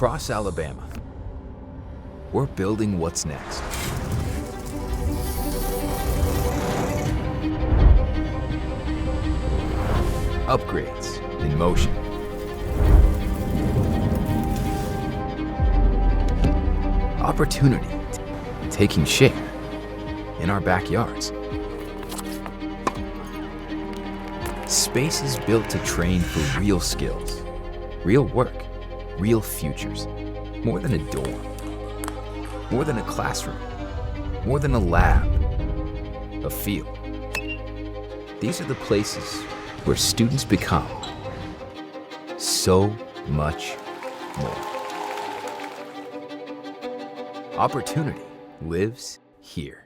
Across Alabama, we're building what's next. Upgrades in motion. Opportunity taking shape in our backyards. Spaces built to train for real skills, real work, real futures. More than a dorm, more than a classroom, more than a lab, a field. These are the places where students become so much more. Opportunity lives here.